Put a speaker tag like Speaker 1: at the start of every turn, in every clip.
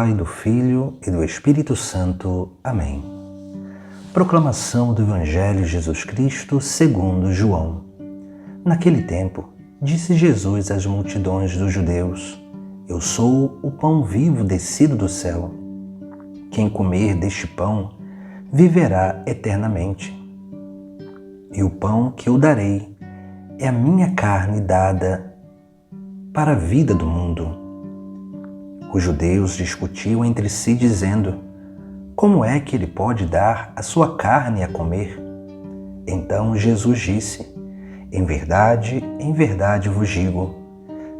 Speaker 1: Pai, do Filho e do Espírito Santo. Amém. Proclamação do Evangelho de Jesus Cristo segundo João. Naquele tempo, disse Jesus às multidões dos judeus: Eu sou o pão vivo descido do céu. Quem comer deste pão viverá eternamente. E o pão que eu darei é a minha carne dada para a vida do mundo. Os judeus discutiam entre si, dizendo: Como é que ele pode dar a sua carne a comer? Então Jesus disse: em verdade vos digo,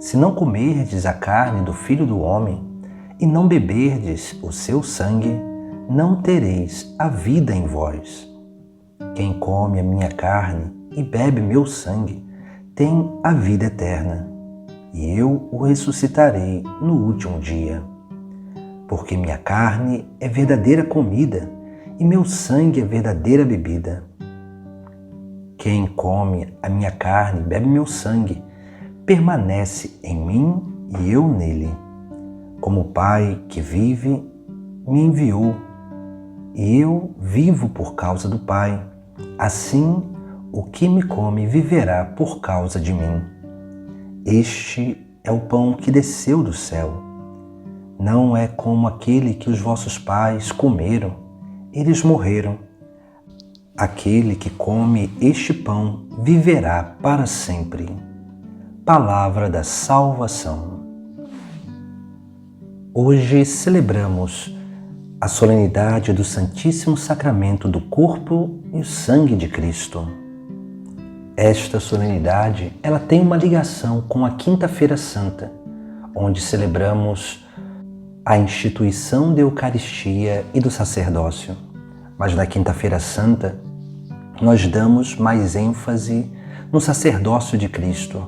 Speaker 1: se não comerdes a carne do Filho do Homem e não beberdes o seu sangue, não tereis a vida em vós. Quem come a minha carne e bebe meu sangue tem a vida eterna, e eu o ressuscitarei no último dia. Porque minha carne é verdadeira comida e meu sangue é verdadeira bebida. Quem come a minha carne e bebe meu sangue permanece em mim e eu nele. Como o Pai que vive me enviou, e eu vivo por causa do Pai, assim o que me come viverá por causa de mim. Este é o pão que desceu do céu. Não é como aquele que os vossos pais comeram, eles morreram. Aquele que come este pão viverá para sempre. Palavra da salvação. Hoje celebramos a solenidade do Santíssimo Sacramento do corpo e o sangue de Cristo. Esta solenidade, ela tem uma ligação com a Quinta-feira Santa, onde celebramos a instituição da Eucaristia e do sacerdócio. Mas na Quinta-feira Santa, nós damos mais ênfase no sacerdócio de Cristo.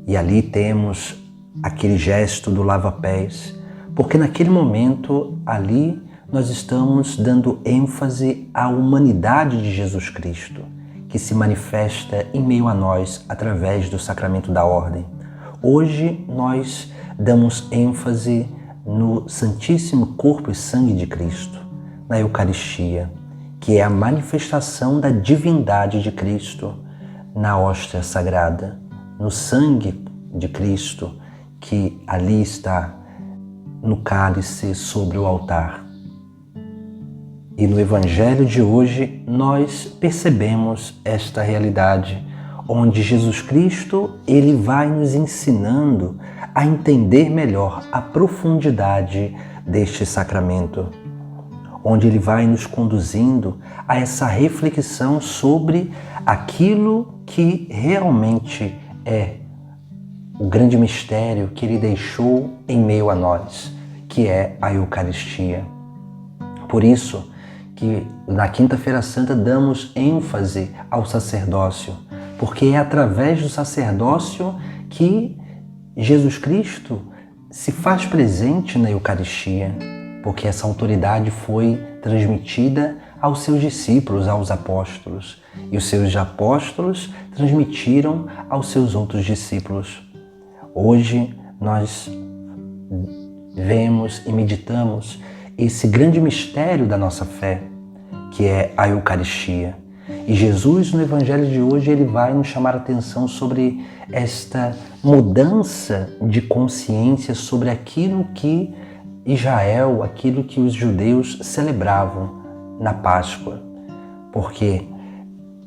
Speaker 1: E ali temos aquele gesto do lava-pés, porque naquele momento, ali, nós estamos dando ênfase à humanidade de Jesus Cristo, que se manifesta em meio a nós através do sacramento da ordem. Hoje nós damos ênfase no Santíssimo Corpo e Sangue de Cristo, na Eucaristia, que é a manifestação da divindade de Cristo na hóstia sagrada, no sangue de Cristo, que ali está no cálice sobre o altar. E no Evangelho de hoje nós percebemos esta realidade, onde Jesus Cristo ele vai nos ensinando a entender melhor a profundidade deste sacramento, onde ele vai nos conduzindo a essa reflexão sobre aquilo que realmente é o grande mistério que ele deixou em meio a nós, que é a Eucaristia. Por isso que na Quinta-feira Santa damos ênfase ao sacerdócio, porque é através do sacerdócio que Jesus Cristo se faz presente na Eucaristia, porque essa autoridade foi transmitida aos seus discípulos, aos apóstolos, e os seus apóstolos transmitiram aos seus outros discípulos. Hoje nós vemos e meditamos esse grande mistério da nossa fé, que é a Eucaristia. E Jesus, no Evangelho de hoje, ele vai nos chamar a atenção sobre esta mudança de consciência sobre aquilo que Israel, aquilo que os judeus celebravam na Páscoa. Porque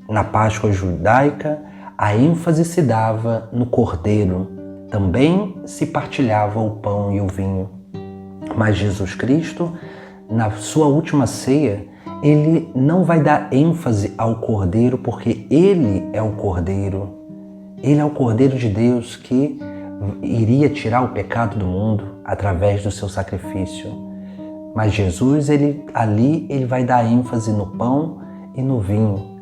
Speaker 1: na Páscoa judaica, a ênfase se dava no cordeiro, também se partilhava o pão e o vinho. Mas Jesus Cristo, na sua última ceia, ele não vai dar ênfase ao cordeiro, porque ele é o cordeiro. Ele é o cordeiro de Deus que iria tirar o pecado do mundo através do seu sacrifício. Mas Jesus, ele vai dar ênfase no pão e no vinho,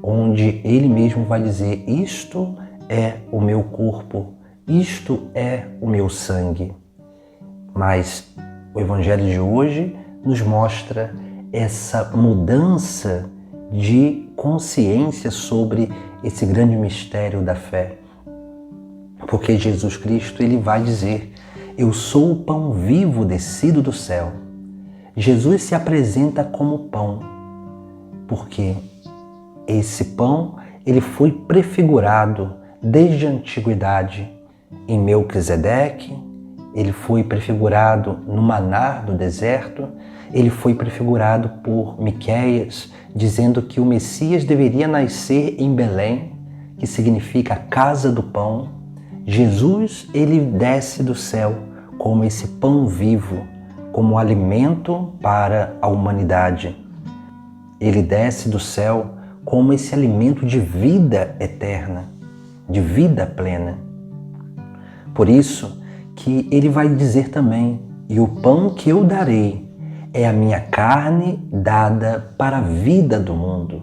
Speaker 1: onde ele mesmo vai dizer: isto é o meu corpo, isto é o meu sangue. Mas o Evangelho de hoje nos mostra essa mudança de consciência sobre esse grande mistério da fé. Porque Jesus Cristo ele vai dizer: Eu sou o pão vivo descido do céu. Jesus se apresenta como pão, porque esse pão ele foi prefigurado desde a antiguidade em Melquisedeque, ele foi prefigurado no maná do deserto, ele foi prefigurado por Miqueias, dizendo que o Messias deveria nascer em Belém, que significa casa do pão. Jesus, ele desce do céu como esse pão vivo, como alimento para a humanidade. Ele desce do céu como esse alimento de vida eterna, de vida plena. Por isso que ele vai dizer também, e o pão que eu darei é a minha carne dada para a vida do mundo.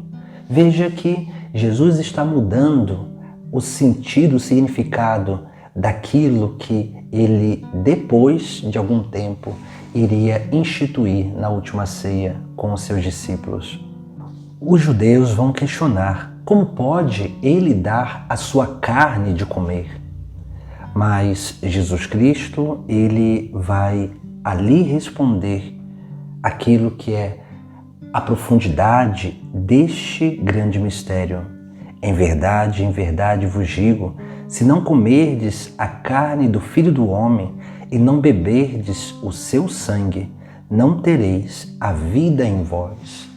Speaker 1: Veja que Jesus está mudando o sentido, o significado daquilo que ele, depois de algum tempo, iria instituir na última ceia com os seus discípulos. Os judeus vão questionar como pode ele dar a sua carne de comer. Mas Jesus Cristo, ele vai ali responder aquilo que é a profundidade deste grande mistério. Em verdade vos digo, se não comerdes a carne do Filho do Homem e não beberdes o seu sangue, não tereis a vida em vós.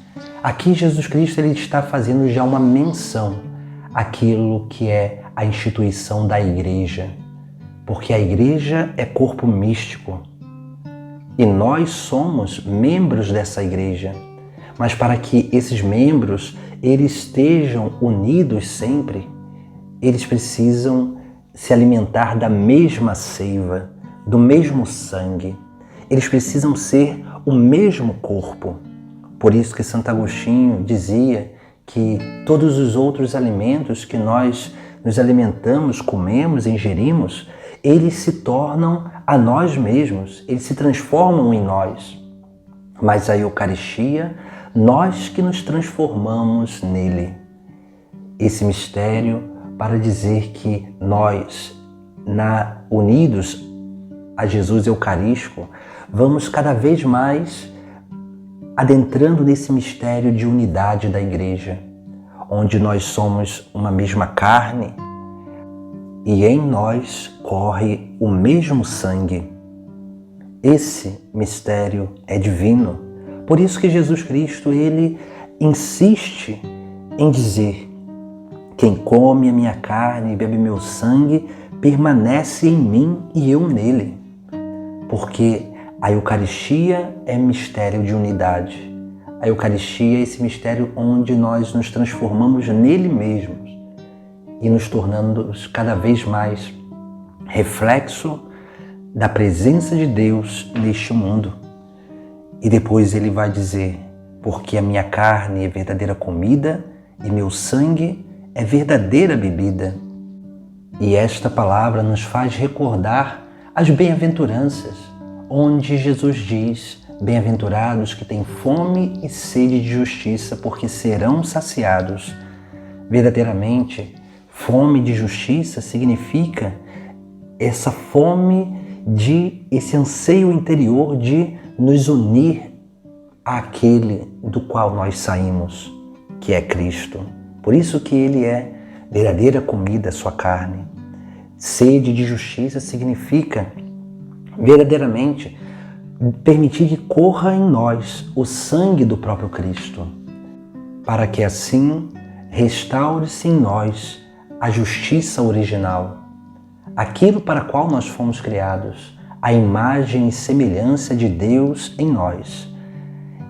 Speaker 1: Aqui Jesus Cristo ele está fazendo já uma menção àquilo que é a instituição da igreja, porque a igreja é corpo místico e nós somos membros dessa igreja. Mas para que esses membros eles estejam unidos sempre, eles precisam se alimentar da mesma seiva, do mesmo sangue. Eles precisam ser o mesmo corpo. Por isso que Santo Agostinho dizia que todos os outros alimentos que nós nos alimentamos, comemos, ingerimos, eles se tornam a nós mesmos, eles se transformam em nós. Mas a Eucaristia, nós que nos transformamos nele. Esse mistério para dizer que nós, unidos a Jesus Eucarístico, vamos cada vez mais adentrando nesse mistério de unidade da igreja, onde nós somos uma mesma carne e em nós corre o mesmo sangue. Esse mistério é divino. Por isso que Jesus Cristo, ele insiste em dizer: quem come a minha carne e bebe meu sangue permanece em mim e eu nele. Porque a Eucaristia é mistério de unidade. A Eucaristia é esse mistério onde nós nos transformamos nele mesmos e nos tornando cada vez mais reflexo da presença de Deus neste mundo. E depois ele vai dizer: porque a minha carne é verdadeira comida e meu sangue é verdadeira bebida. E esta palavra nos faz recordar as bem-aventuranças, onde Jesus diz: bem-aventurados que têm fome e sede de justiça, porque serão saciados. Verdadeiramente, fome de justiça significa essa fome esse anseio interior de nos unir àquele do qual nós saímos, que é Cristo. Por isso que ele é verdadeira comida, sua carne. Sede de justiça significa verdadeiramente permitir que corra em nós o sangue do próprio Cristo, para que assim restaure-se em nós a justiça original, aquilo para qual nós fomos criados, a imagem e semelhança de Deus em nós.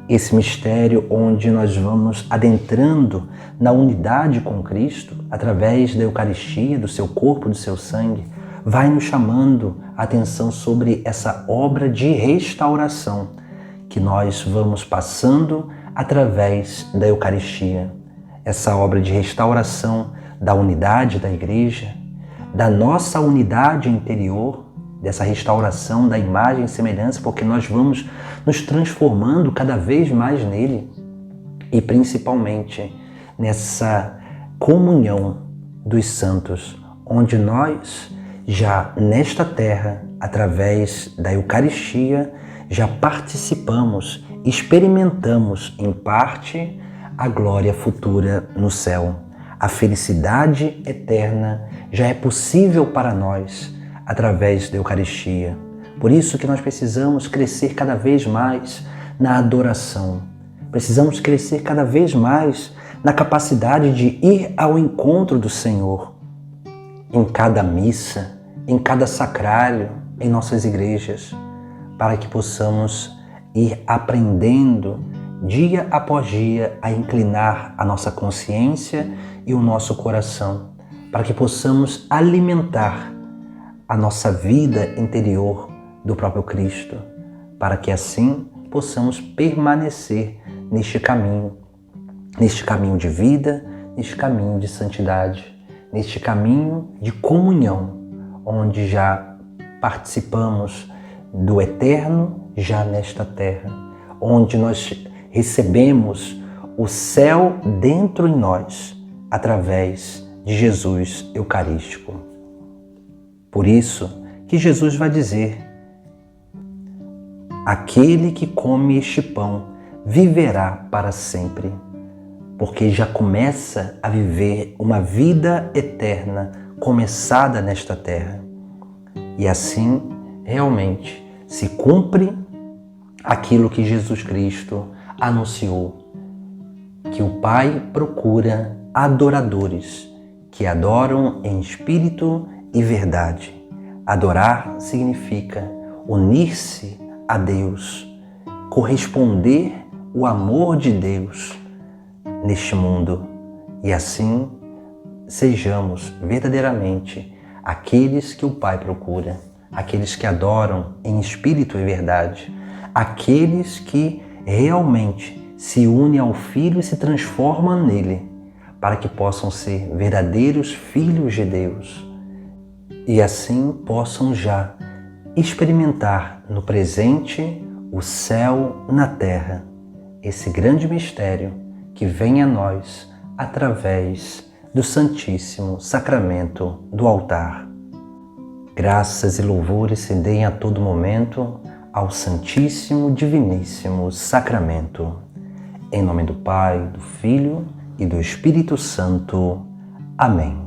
Speaker 1: Esse mistério onde nós vamos adentrando na unidade com Cristo, através da Eucaristia, do seu corpo, do seu sangue, vai nos chamando a atenção sobre essa obra de restauração que nós vamos passando através da Eucaristia. Essa obra de restauração da unidade da igreja, da nossa unidade interior, dessa restauração da imagem e semelhança, porque nós vamos nos transformando cada vez mais nele e principalmente nessa comunhão dos santos, onde nós já nesta terra através da Eucaristia, já participamos, experimentamos em parte a glória futura no céu. A felicidade eterna já é possível para nós através da Eucaristia. Por isso que nós precisamos crescer cada vez mais na adoração. Precisamos crescer cada vez mais na capacidade de ir ao encontro do Senhor em cada missa, em cada sacrário, em nossas igrejas, para que possamos ir aprendendo dia após dia a inclinar a nossa consciência e o nosso coração, para que possamos alimentar a nossa vida interior do próprio Cristo, para que assim possamos permanecer neste caminho de vida, neste caminho de santidade, neste caminho de comunhão, onde já participamos do eterno já nesta terra, onde nós recebemos o céu dentro em nós, através de Jesus Eucarístico. Por isso que Jesus vai dizer: aquele que come este pão viverá para sempre, porque já começa a viver uma vida eterna começada nesta terra. E assim, realmente, se cumpre aquilo que Jesus Cristo anunciou, que o Pai procura adoradores que adoram em espírito e verdade. Adorar significa unir-se a Deus, corresponder o amor de Deus neste mundo, e assim sejamos verdadeiramente aqueles que o Pai procura, aqueles que adoram em espírito e verdade, aqueles que realmente se unem ao Filho e se transformam nele, para que possam ser verdadeiros filhos de Deus e assim possam já experimentar no presente o céu na terra, esse grande mistério que vem a nós através do Santíssimo Sacramento do altar. Graças e louvores se deem a todo momento ao Santíssimo Diviníssimo Sacramento. Em nome do Pai, do Filho e do Espírito Santo. Amém.